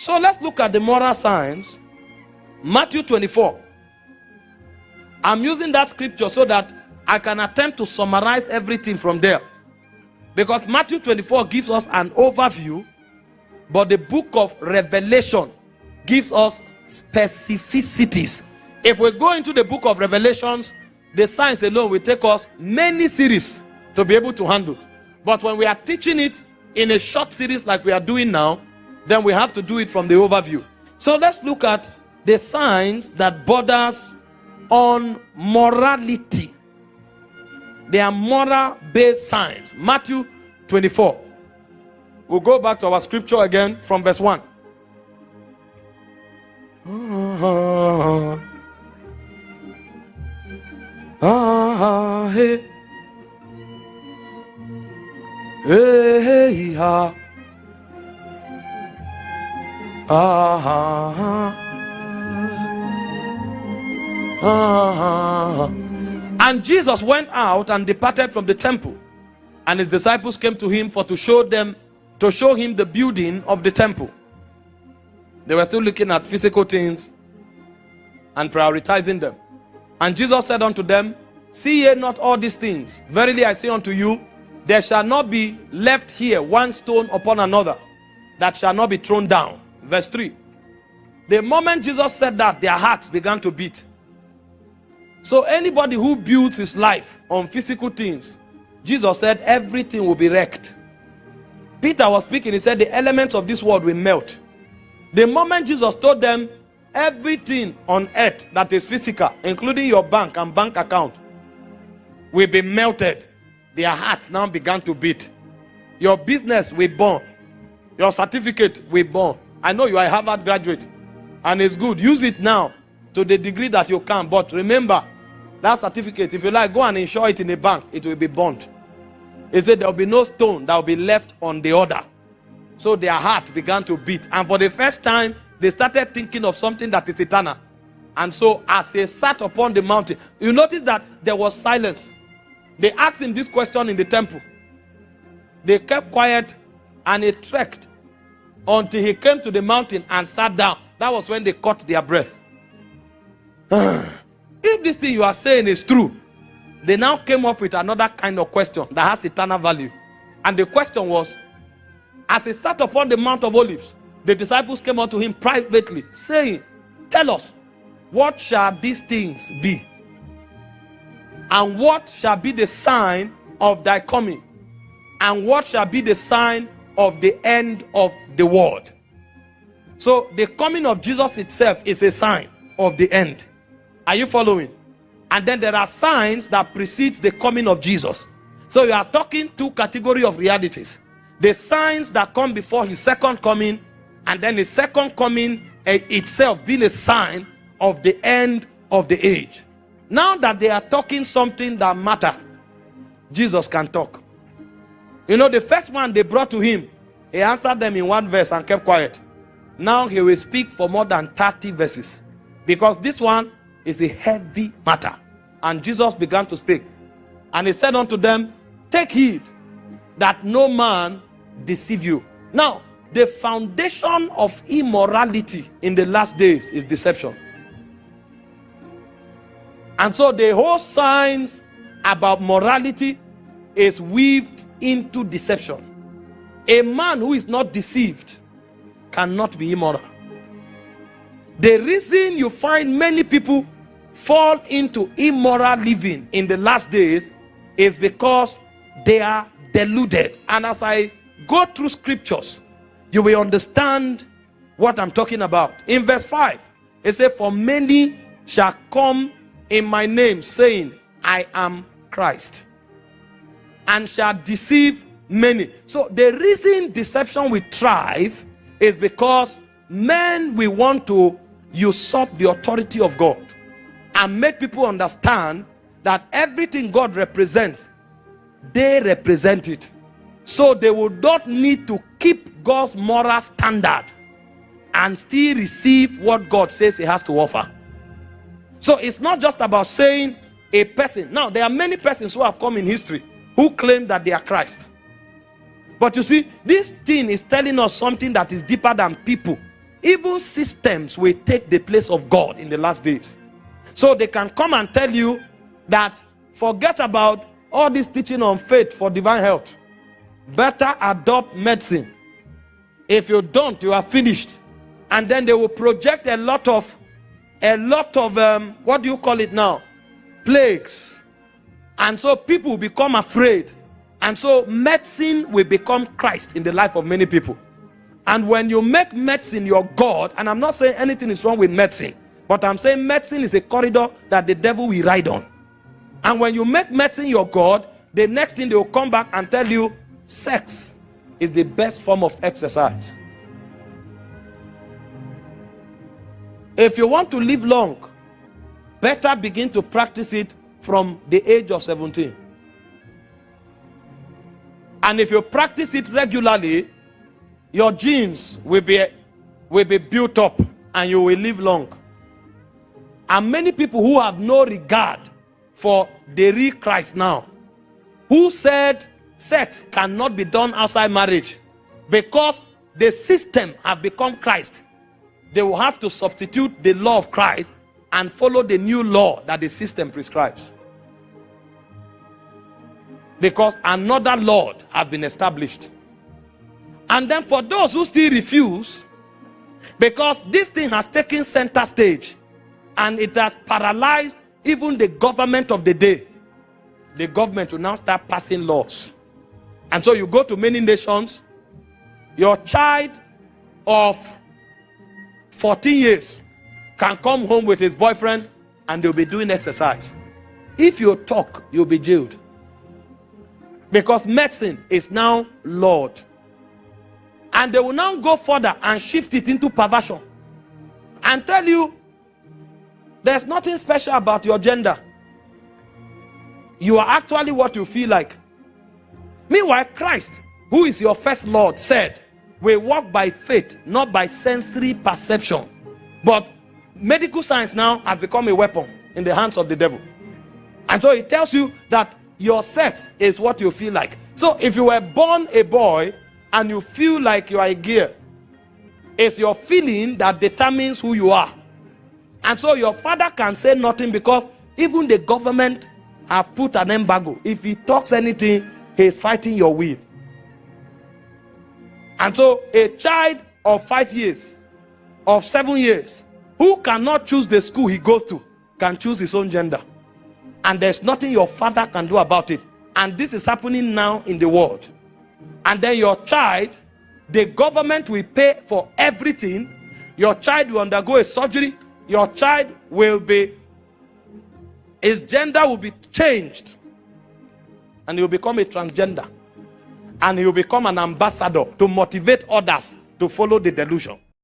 So let's look at the moral signs. Matthew 24. I'm using that scripture so that I can attempt to summarize everything from there. Because Matthew 24 gives us an overview, but the book of Revelation gives us specificities. If we go into the book of Revelations, the signs alone will take us many series to be able to handle. But when we are teaching it in a short series like we are doing now, then we have to do it from the overview. So let's look at the signs that borders on morality. They are moral-based signs. Matthew 24. We'll go back to our scripture again from verse 1. Hey. Hey, ha. And Jesus went out and departed from the temple, and his disciples came to him to show him the building of the temple. They were still looking at physical things and prioritizing them. And Jesus said unto them, see ye not all these things? Verily I say unto you, there shall not be left here one stone upon another that shall not be thrown down. Verse 3. The moment Jesus said that, their hearts began to beat. So anybody who builds his life on physical things, Jesus said everything will be wrecked. Peter was speaking, he said the elements of this world will melt. The moment Jesus told them everything on earth that is physical, including your bank and bank account, will be melted, their hearts now began to beat. Your business will burn. Your certificate will burn. I know you are a Harvard graduate, and it's good. Use it now to the degree that you can. But remember, that certificate, if you like, go and insure it in a bank, it will be burnt. He said there will be no stone that will be left on the other. So their heart began to beat. And for the first time, they started thinking of something that is eternal. And so as they sat upon the mountain, you notice that there was silence. They asked him this question in the temple. They kept quiet, and he trekked until he came to the mountain and sat down. That was when they caught their breath. If this thing you are saying is true, they now came up with another kind of question that has eternal value. And the question was, as he sat upon the Mount of Olives, the disciples came unto him privately, saying, tell us, what shall these things be? And what shall be the sign of thy coming? And what shall be the sign of the end of the world? So the coming of Jesus itself is a sign of the end. Are you following? And then there are signs that precedes the coming of Jesus. So you are talking two categories of realities. The signs that come before his second coming, and then his second coming itself being a sign of the end of the age. Now that they are talking something that matter, Jesus can talk. You know, the first one they brought to him, he answered them in one verse and kept quiet. Now he will speak for more than 30 verses, because this one is a heavy matter. And Jesus began to speak, and he said unto them, take heed that no man deceive you. Now, the foundation of immorality in the last days is deception. And so the whole science about morality is weaved into deception. A man who is not deceived cannot be immoral. The reason you find many people fall into immoral living in the last days is because they are deluded. And as I go through scriptures, you will understand what I'm talking about. In verse 5, it says, for many shall come in my name, saying, I am Christ, and shall deceive many. So the reason deception will thrive is because men will want to usurp the authority of God and make people understand that everything God represents, they represent it. So they will not need to keep God's moral standard and still receive what God says he has to offer. So it's not just about saying a person. Now, there are many persons who have come in history who claim that they are Christ. But you see, this thing is telling us something that is deeper than people Even systems will take the place of God in the last days. So they can come and tell you that forget about all this teaching on faith for divine health. Better adopt medicine. If you don't, you are finished. And then they will project a lot of what do you call it now? Plagues. And so people become afraid. And so medicine will become Christ in the life of many people. And when you make medicine your God, and I'm not saying anything is wrong with medicine, but I'm saying medicine is a corridor that the devil will ride on. And when you make medicine your God, the next thing they will come back and tell you, sex is the best form of exercise. If you want to live long, better begin to practice it from the age of 17. And if you practice it regularly, your genes will be built up and you will live long. And many people who have no regard for the real Christ now, who said sex cannot be done outside marriage because the system have become Christ, they will have to substitute the law of Christ and follow the new law that the system prescribes. Because another Lord has been established. And then for those who still refuse, because this thing has taken center stage and it has paralyzed even the government of the day, the government will now start passing laws. And so you go to many nations, your child of 14 years can come home with his boyfriend and they'll be doing exercise. If you talk, you'll be jailed. Because medicine is now Lord. And they will now go further and shift it into perversion. And tell you, there's nothing special about your gender. You are actually what you feel like. Meanwhile, Christ, who is your first Lord, said, we walk by faith, not by sensory perception. But medical science now has become a weapon in the hands of the devil. And so it tells you that your sex is what you feel like. So if you were born a boy and you feel like you are a girl, it's your feeling that determines who you are. And so your father can say nothing because even the government have put an embargo. If he talks anything, he is fighting your will. And so a child of 5 years, of 7 years, who cannot choose the school he goes to, can choose his own gender. And there's nothing your father can do about it. And this is happening now in the world. And then your child, the government will pay for everything. Your child will undergo a surgery. Your child will be, his gender will be changed. And he will become a transgender. And he will become an ambassador to motivate others to follow the delusion.